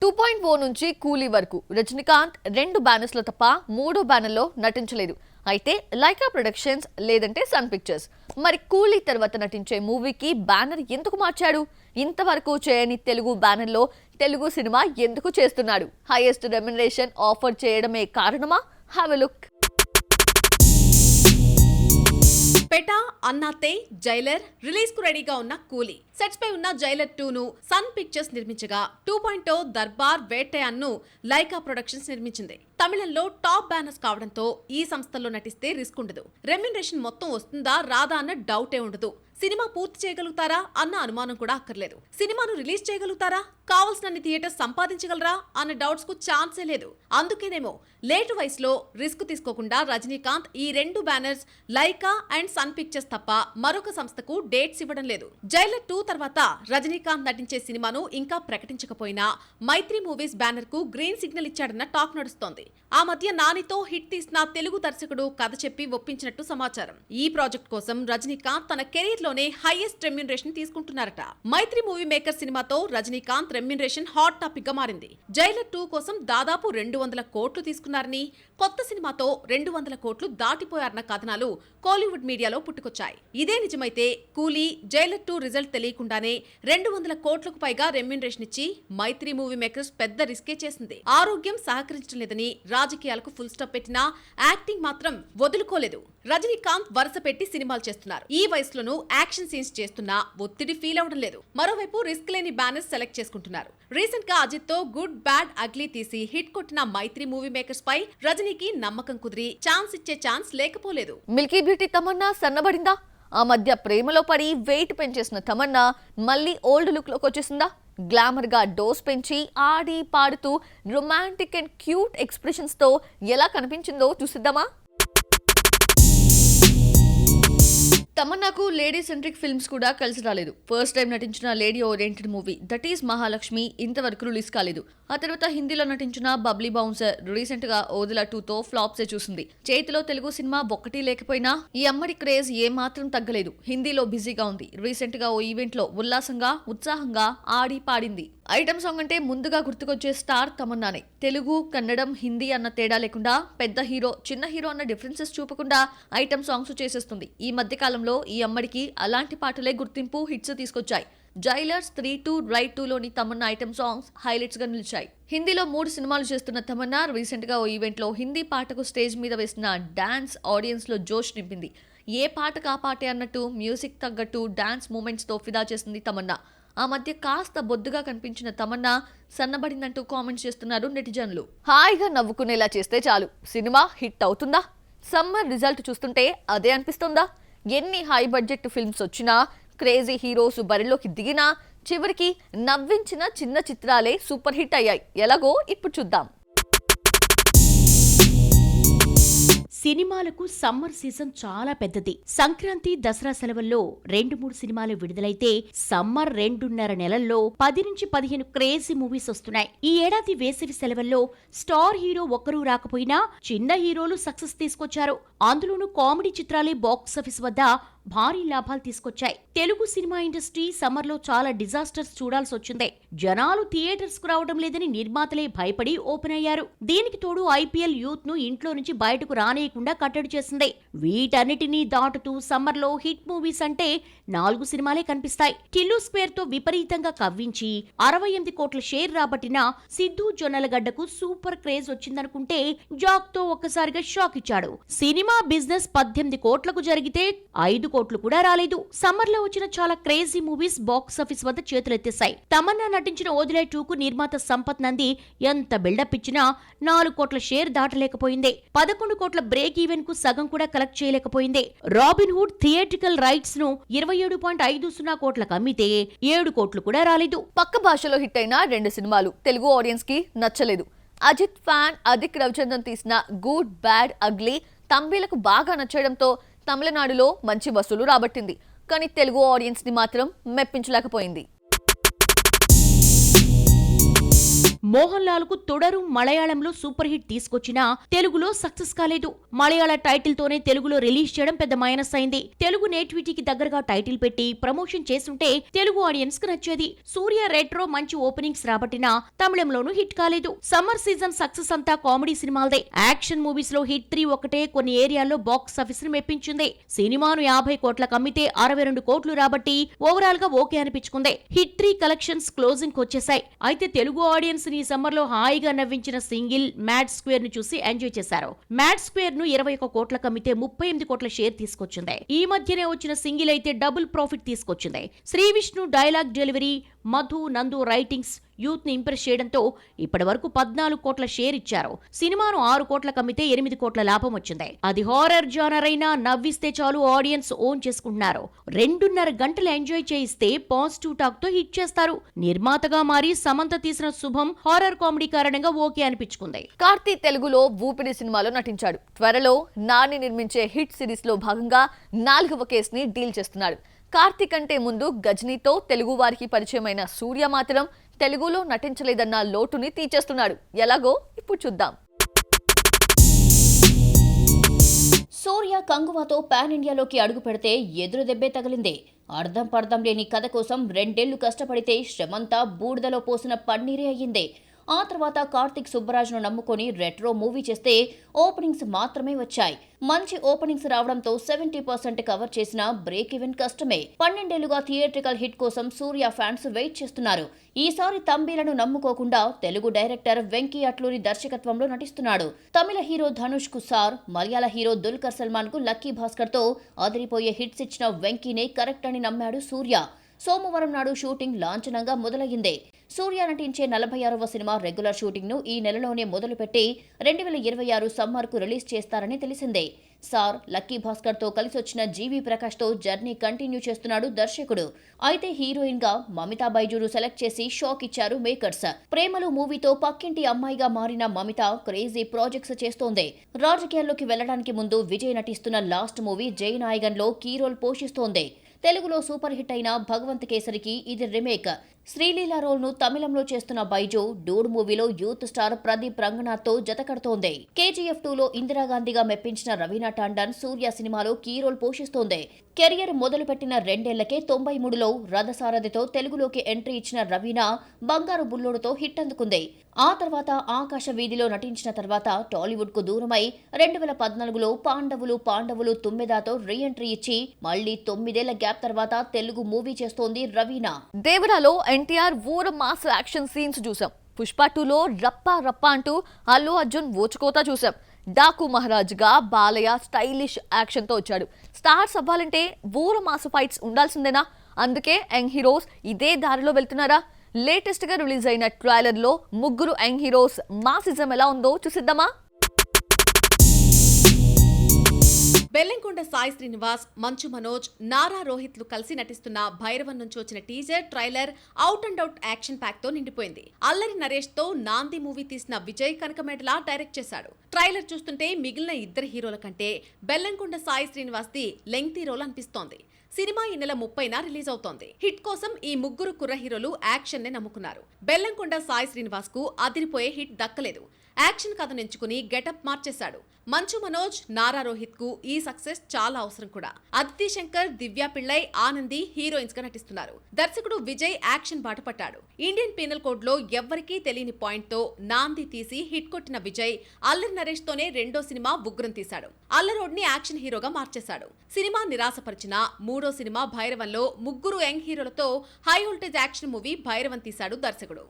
2.0 నుంచి కూలీ వరకు రజనీకాంత్ 2 బ్యానర్స్లో తప్ప 3 బ్యానర్లో నటించలేదు. అయితే లైకా ప్రొడక్షన్స్ లేదంటే సన్ పిక్చర్స్. మరి కూలీ తర్వాత నటించే మూవీకి బ్యానర్ ఎందుకు మార్చాడు? ఇంతవరకు చేయని తెలుగు బ్యానర్లో తెలుగు సినిమా ఎందుకు చేస్తున్నాడు? హైయెస్ట్ రెమ్యునరేషన్ ఆఫర్ చేయడమే కారణమా? Have a look. Petta, Annaatthe, Jailer release కు రెడీగా ఉన్న కూలీ. సెట్స్ పై ఉన్న జైలర్ 2 ను సన్ పిక్చర్స్ నిర్మించగా 2.0 దర్బార్ వేటయాన్ను లైకా ప్రొడక్షన్స్ నిర్మించింది. తమిళంలో టాప్ బ్యానర్స్ కావడంతో ఈ సంస్థల్లో నటిస్తే రిస్క్ ఉండదు. రెమ్యునరేషన్ మొత్తం వస్తుందా రాదా అన్న డౌటే ఉండదు. సినిమా పూర్తి చేయగలుగుతారా అన్న అనుమానం కూడా అక్కర్లేదు. సినిమాను రిలీజ్ చేయగలుగుతారా, కావాల్సినన్ని థియేటర్స్ సంపాదించగలరా అన్న డౌట్స్ కు ఛాన్సే లేదు. అందుకేనేమో లేటు వయసులో రిస్క్ తీసుకోకుండా రజనీకాంత్ ఈ 2 banners Lyca and Sun Pictures తప్ప మరొక సంస్థకు డేట్స్ ఇవ్వడం లేదు. జైలర్ 2 తర్వాత రజనీకాంత్ నటించే సినిమాను ఇంకా ప్రకటించకపోయినా మైత్రి మూవీస్ బ్యానర్ కు గ్రీన్ సిగ్నల్ ఇచ్చాడన్న టాక్ నడుస్తోంది. ఆ మధ్య నానితో హిట్ తీసిన తెలుగు దర్శకుడు కథ చెప్పి ఒప్పించినట్టు సమాచారం. ఈ ప్రాజెక్ట్ కోసం రజనీకాంత్ తన కెరీర్ లోనే హైయెస్ట్ రెమ్యునరేషన్ తీసుకుంటున్నారట. మైత్రి మూవీ మేకర్ సినిమాతో రజనీకాంత్ రెమ్యునరేషన్ హాట్ టాపిక్ గా మారింది. జైలర్ 2 కోసం దాదాపు 200 కోట్లు తీసుకున్నారని, కొత్త సినిమాతో 200 కోట్లు దాటిపోయారన్న కథనాలు కోలీవుడ్ మీడియాలో పుట్టుకొచ్చాయి. ఇదే నిజమైతే కూలీ జైలర్ 2 రిజల్ట్ తెలియకుండానే 200 కోట్లకు పైగా రెమ్యునరేషన్ ఇచ్చి మైత్రి మూవీ మేకర్స్ పెద్ద రిస్కే చేసింది. ఆరోగ్యం సహకరించడం లేదని రాజకీయాలకు ఫుల్ స్టాప్ పెట్టినా యాక్టింగ్ మాత్రం వదులుకోలేదు. రజనీకాంత్ వరుస పెట్టి సినిమాలు చేస్తున్నారు. ఈ వయసులోనూ యాక్షన్ సీన్స్ చేస్తున్నా ఒత్తిడి ఫీల్ అవడం లేదు. మరోవైపు రిస్క్ లేని బ్యానర్స్ సెలెక్ట్ చేసుకుంటున్నారు. రీసెంట్ గా అజిత్ తో గుడ్ బ్యాడ్ అగ్లీ తీసి హిట్ కొట్టిన మైత్రి మూవీ మేకర్స్ పై రజనీకి నమ్మకం కుదిరి ఛాన్స్ ఇచ్చే ఛాన్స్ లేకపోలేదు. మిల్కీ బ్యూటీ తమన్నా సన్నబడిందా? ఆ మధ్య ప్రేమలో పడి వెయిట్ పెంచేసిన తమన్నా మళ్ళీ ఓల్డ్ లుక్ లోకి వచ్చేసిందా? గ్లామర్ గా డోస్ పెంచి ఆడి పాడుతూ రొమాంటిక్ అండ్ క్యూట్ ఎక్స్ప్రెషన్స్ తో ఎలా కనిపించిందో చూసిద్దామా? తమన్నాకు లేడీ సెంట్రిక్ ఫిల్మ్స్ కూడా కలిసి రాలేదు. ఫస్ట్ టైం నటించిన lady oriented movie that is Mahalakshmi ఇంతవరకు రిలీజ్ కాలేదు. ఆ తర్వాత హిందీలో నటించిన బబ్లీ బౌన్సర్ రీసెంట్ గా ఓదిలా 2 తో ఫ్లాప్సే చూసింది. చేతిలో తెలుగు సినిమా ఒక్కటి లేకపోయినా ఈ అమ్మడి క్రేజ్ ఏ మాత్రం తగ్గలేదు. హిందీలో బిజీగా ఉంది. రీసెంట్ గా ఓ ఈవెంట్ లో ఉల్లాసంగా ఉత్సాహంగా ఆడి పాడింది. ఐటమ్ సాంగ్ అంటే ముందుగా గుర్తుకొచ్చే స్టార్ తమన్నానే. తెలుగు, కన్నడం, హిందీ అన్న తేడా లేకుండా పెద్ద హీరో, చిన్న హీరో అన్న డిఫరెన్సెస్ చూపకుండా ఐటమ్ సాంగ్స్ చేసేస్తుంది. ఈ మధ్య కాలంలో ఈ అమ్మడికి అలాంటి పాటలే గుర్తింపు, హిట్స్ తీసుకొచ్చాయి. జైలర్స్ 3-2 రైట్ 2 లోని తమన్నా ఐటమ్ సాంగ్స్ హైలైట్స్ గా నిలిచాయి. హిందీలో 3 సినిమాలు చేస్తున్న తమన్నా రీసెంట్ గా ఓ ఈవెంట్ లో హిందీ పాటకు స్టేజ్ మీద వేసిన డాన్స్ ఆడియన్స్ లో జోష్ నింపింది. ఏ పాటకు ఆ పాటే అన్నట్టు మ్యూజిక్ తగ్గట్టు డాన్స్ మూమెంట్స్ తో ఫిదా చేసింది తమన్నా. ఆ మధ్య కాస్త బొద్దుగా కనిపించిన తమన్నా సన్నబడిందంటూ కామెంట్స్ చేస్తున్నారు నెటిజన్లు. హాయిగా నవ్వుకునేలా చేస్తే చాలు, సినిమా హిట్ అవుతుందా? సమ్మర్ రిజల్ట్ చూస్తుంటే అదే అనిపిస్తుందా? ఎన్ని హై బడ్జెట్ ఫిల్మ్స్ వచ్చినా, క్రేజీ హీరోస్ బరిలోకి దిగినా చివరికి నవ్వించిన చిన్న చిత్రాలే సూపర్ హిట్ అయ్యాయి. ఎలాగో ఇప్పుడు చూద్దాం. సినిమాలకు సమ్మర్ సీజన్ చాలా పెద్దది. సంక్రాంతి, దసరా సెలవుల్లో 2-3 సినిమాలు విడుదలైతే సమ్మర్ 2.5 నెలల్లో 10-15 క్రేజీ మూవీస్ వస్తున్నాయి. ఈ ఏడాది వేసవి సెలవుల్లో స్టార్ హీరో ఒక్కరూ రాకపోయినా చిన్న హీరోలు సక్సెస్ తీసుకొచ్చారు. అందులోనూ కామెడీ చిత్రాలే బాక్సాఫీస్ వద్ద భారీ లాభాలు తీసుకొచ్చాయి. తెలుగు సినిమా ఇండస్ట్రీ సమ్మర్ లో చాలా డిజాస్టర్స్ చూడాల్సి వచ్చింది. జనాలు థియేటర్స్ కు రావడం లేదని నిర్మాతలే భయపడి ఓపెన్ అయ్యారు. దీనికి తోడు ఐపీఎల్ యూత్ ను ఇంట్లో నుంచి బయటకు రానేయకుండా కట్టడి చేసింది. వీటన్నిటినీ దాటుతూ సమ్మర్ లో హిట్ మూవీస్ అంటే 4 సినిమాలే కనిపిస్తాయి. టిల్లు స్క్వేర్ తో విపరీతంగా కవ్వించి 68 కోట్ల షేర్ రాబట్టిన సిద్ధు జొన్నలగడ్డకు సూపర్ క్రేజ్ వచ్చిందనుకుంటే జాక్ తో ఒక్కసారిగా షాక్ ఇచ్చాడు. సినిమా బిజినెస్ 18 కోట్లకు జరిగితే 5 కోట్లు కూడా రాలేదు. సమ్మర్ లో వచ్చిన చాలా క్రేజీ మూవీస్ బాక్సాఫీస్ వద్ద చేతులెత్తేశాయి. తమన్నా నటించిన ఓదిలా 2 కు నిర్మాత సంపత్ నంది ఎంత బిల్డప్ ఇచ్చినా 4 కోట్ల షేర్ దాటలేకపోయింది. 11 కోట్ల బ్రేక్ ఈవెన్ కు సగం కూడా కలెక్ట్ చేయలేకపోయింది. రాబిన్ హుడ్ థియేట్రికల్ రైట్స్ ను 27.50 కోట్లకు అమ్మితే 7 కోట్లు కూడా రాలేదు. పక్క భాషలో హిట్ అయిన 2 సినిమాలు తెలుగు ఆడియన్స్ కి నచ్చలేదు. అజిత్ ఫ్యాన్ అదిక్ రవిచంద్రన్ తీసిన గుడ్ బ్యాడ్ అగ్లీ తమిళకు బాగా నచ్చడంతో తమిళనాడులో మంచి వసూలు రాబట్టింది. కానీ తెలుగు ఆడియన్స్ ని మాత్రం మెప్పించలేకపోయింది. మోహన్ లాల్ కు తొడరు మలయాళంలో సూపర్ హిట్ తీసుకొచ్చినా తెలుగులో సక్సెస్ కాలేదు. మలయాళ టైటిల్ తోనే తెలుగులో రిలీజ్ చేయడం పెద్ద మైనస్ అయింది. తెలుగు నేటివిటీకి దగ్గరగా టైటిల్ పెట్టి ప్రమోషన్ చేస్తుంటే తెలుగు ఆడియన్స్ కు నచ్చేది. సూర్య రెట్రో మంచి ఓపెనింగ్స్ రాబట్టినా తమిళంలోనూ హిట్ కాలేదు. సమ్మర్ సీజన్ సక్సెస్ అంతా కామెడీ సినిమాలదే. యాక్షన్ మూవీస్ లో హిట్ 3 ఒకటే కొన్ని ఏరియాల్లో బాక్స్ ఆఫీస్ ని మెప్పించింది. సినిమాను 50 కోట్లకు అమ్మితే 62 కోట్లు రాబట్టి ఓవరాల్ గా ఓకే అనిపించుకుంది. హిట్ 3 కలెక్షన్స్ క్లోజింగ్ వచ్చేసాయి. అయితే తెలుగు ఆడియన్స్ ని సమ్మర్ లో హాయిగా నవ్వించిన సింగిల్ మ్యాడ్ స్క్వేర్ ను చూసి ఎంజాయ్ చేశారు. మ్యాడ్ స్క్వేర్ ను 21 కోట్లకు అమ్మితే 38 కోట్ల షేర్ తీసుకొచ్చింది. ఈ మధ్యనే వచ్చిన సింగిల్ అయితే డబుల్ ప్రాఫిట్ తీసుకొచ్చింది. శ్రీ విష్ణు డైలాగ్ డెలివరీ, మధు నందు రైటింగ్స్ యూత్ ని ఇంప్రెస్ చేయడంతో ఇప్పటి వరకు 14 కోట్ల షేర్ ఇచ్చారు. సినిమాను 6 కోట్లకు అమ్మితే 8 కోట్ల లాభం వచ్చింది. అది హారర్ జానర్ అయినా నవ్విస్తే చాలు ఆడియన్స్ ఓన్ చేసుకుంటున్నారు. 2.5 గంటలు ఎంజాయ్ చేయిస్తే పాజిటివ్ టాక్ తో హిట్ చేస్తారు. నిర్మాతగా మారి సమంత తీసిన శుభం హారర్ కామెడీ కారణంగా ఓకే అనిపించుకుంది. కార్తీ తెలుగులో ఊపిరి సినిమాలో నటించాడు. త్వరలో నాని నిర్మించే హిట్ సిరీస్ లో భాగంగా 4వ కేసుని డీల్ చేస్తున్నాడు. కార్తీ కంటే ముందు గజనీతో తెలుగు వారికి పరిచయమైన సూర్య మాత్రం తెలుగులో నటించలేదన్న లోటుని తీర్చేస్తున్నాడు. ఎలాగో ఇప్పుడు చూద్దాం. సూర్య కంగువాతో పాన్ ఇండియాలోకి అడుగు పెడితే ఎదురు దెబ్బే తగిలింది. అర్థం పర్థం లేని కథ కోసం 2 ఏళ్లు కష్టపడితే శ్రమంతా బూడిదలో పోసిన పన్నీరే అయ్యింది. ఆ తర్వాత కార్తిక్ సుబ్బరాజ్ను నమ్ముకొని రెట్రో మూవీ చేస్తే ఓపెనింగ్స్ మాత్రమే వచ్చాయి. మంచి ఓపెనింగ్స్ రావడంతో 70% కవర్ చేసిన బ్రేక్ ఈవెన్ కష్టమే. 12 ఏళ్లుగా థియేట్రికల్ హిట్ కోసం సూర్య ఫ్యాన్స్ వెయిట్ చేస్తున్నారు. ఈసారి తంబీలను నమ్ముకోకుండా తెలుగు డైరెక్టర్ వెంకీ అట్లూరి దర్శకత్వంలో నటిస్తున్నాడు. తమిళ హీరో ధనుష్ కు సార్, మలయాళ హీరో దుల్కర్ సల్మాన్ కు లక్కీ భాస్కర్ తో అదిరిపోయే హిట్స్ ఇచ్చిన వెంకీనే కరెక్ట్ అని నమ్మాడు సూర్య. సోమవారం నాడు షూటింగ్ లాంఛనంగా మొదలయ్యింది. సూర్య నటించే 46వ సినిమా రెగ్యులర్ షూటింగ్ ను ఈ నెలలోనే మొదలుపెట్టి 2026 సమ్మర్ కు రిలీజ్ చేస్తారని తెలిసిందే. సార్, లక్కీ భాస్కర్ తో కలిసొచ్చిన జీవి ప్రకాష్ తో జర్నీ కంటిన్యూ చేస్తున్నాడు దర్శకుడు. అయితే హీరోయిన్ గా మమితా బైజూను సెలెక్ట్ చేసి షాక్ ఇచ్చారు మేకర్స్. ప్రేమలు మూవీతో పక్కింటి అమ్మాయిగా మారిన మమిత క్రేజీ ప్రాజెక్ట్స్ చేస్తోంది. రాజకీయాల్లోకి వెళ్లడానికి ముందు విజయ్ నటిస్తున్న లాస్ట్ మూవీ జై నాయగన్ లో కీ రోల్ పోషిస్తోంది. తెలుగులో సూపర్ హిట్ అయిన భగవంత్ కేసరికి ఇది రీమేక్. శ్రీలీల రోల్ ను తమిళంలో చేస్తున్న బైజు డూడ్ మూవీలో యూత్ స్టార్ ప్రదీప్ రంగనాథ్ తో జతకడుతోంది. KGF 2లో ఇందిరాగాంధీగా మెప్పించిన రవీనా టాండన్ సూర్య సినిమాలో కీ రోల్ పోషిస్తోంది. కెరియర్ మొదలుపెట్టిన 2 ఏళ్లకే 93లో రథసారథితో తెలుగులోకి ఎంట్రీ ఇచ్చిన రవీనా బంగారు బుల్లోడుతో హిట్ అందుకుంది. ఆ తర్వాత ఆకాశ వీధిలో నటించిన తర్వాత టాలీవుడ్ కు దూరమై 2014లో పాండవులు తుమ్మెదాతో రీ ఎంట్రీ ఇచ్చి మళ్లీ 9 ఏళ్ల గ్యాప్ తర్వాత తెలుగు మూవీ చేస్తోంది రవీనా. దేవరాలో ఎన్టీఆర్ ఊర మాస్ యాక్షన్ సీన్స్ చూసాం. పుష్ప 2లో రప్పా అంటూ అల్లు అర్జున్ ఓచుకోతా చూసాం. డాకు మహారాజ్గా బాలయ్య స్టైలిష్ యాక్షన్ తో వచ్చాడు. స్టార్స్ అవ్వాలంటే ఊర మాస్ ఫైట్స్ ఉండాల్సిందేనా? అందుకే యంగ్ హీరోస్ ఇదే దారిలో వెళ్తున్నారా? లేటెస్ట్ గా రిలీజ్ అయిన ట్రైలర్ లో ముగ్గురు యంగ్ హీరోస్ మాసిజం ఎలా ఉందో చూసిద్దామా? బెల్లంకొండ సాయి శ్రీనివాస్, మంచు మనోజ్, నారా రోహిత్లు కలిసి నటిస్తున్న భైరవన్ నుంచి వచ్చిన teaser trailer out and out action pack తో నిండిపోయింది. అల్లరి నరేష్ తో నాంది మూవీ తీసిన విజయ్ కనకమేడలా డైరెక్ట్ చేశాడు. ట్రైలర్ చూస్తుంటే మిగిలిన ఇద్దరు హీరోల కంటే బెల్లంకొండ సాయి శ్రీనివాస్ ది లెంగ్తీ రోల్ అనిపిస్తోంది. సినిమా ఈ నెల 30న రిలీజ్ అవుతోంది. హిట్ కోసం ఈ ముగ్గురు కుర్ర హీరోలు యాక్షన్ నే నమ్ముకున్నారు. బెల్లంకొండ సాయి శ్రీనివాస్ కు అదిరిపోయే హిట్ దక్కలేదు. యాక్షన్ కథను ఎంచుకుని గెటప్ మార్చేశాడు. మంచు మనోజ్, నారా రోహిత్ కు ఈ సక్సెస్ చాలా అవసరం కూడా. అదితి శంకర్, దివ్యా పిళ్ళై, ఆనంది హీరోయిన్స్ గా నటిస్తున్నారు. దర్శకుడు విజయ్ యాక్షన్ బాట పట్టాడు. ఇండియన్ పీనల్ కోడ్ లో ఎవ్వరికీ తెలియని పాయింట్ తో నాంది తీసి హిట్ కొట్టిన విజయ్ అల్లరి నరేష్ తోనే రెండో సినిమా ఉగ్రం తీశాడు. అల్లరోడ్ ని యాక్షన్ హీరోగా మార్చేశాడు. సినిమా నిరాశపరిచిన మూడో సినిమా భైరవన్ లో ముగ్గురు యంగ్ హీరోలతో high voltage action movie Bhairavan తీశాడు దర్శకుడు.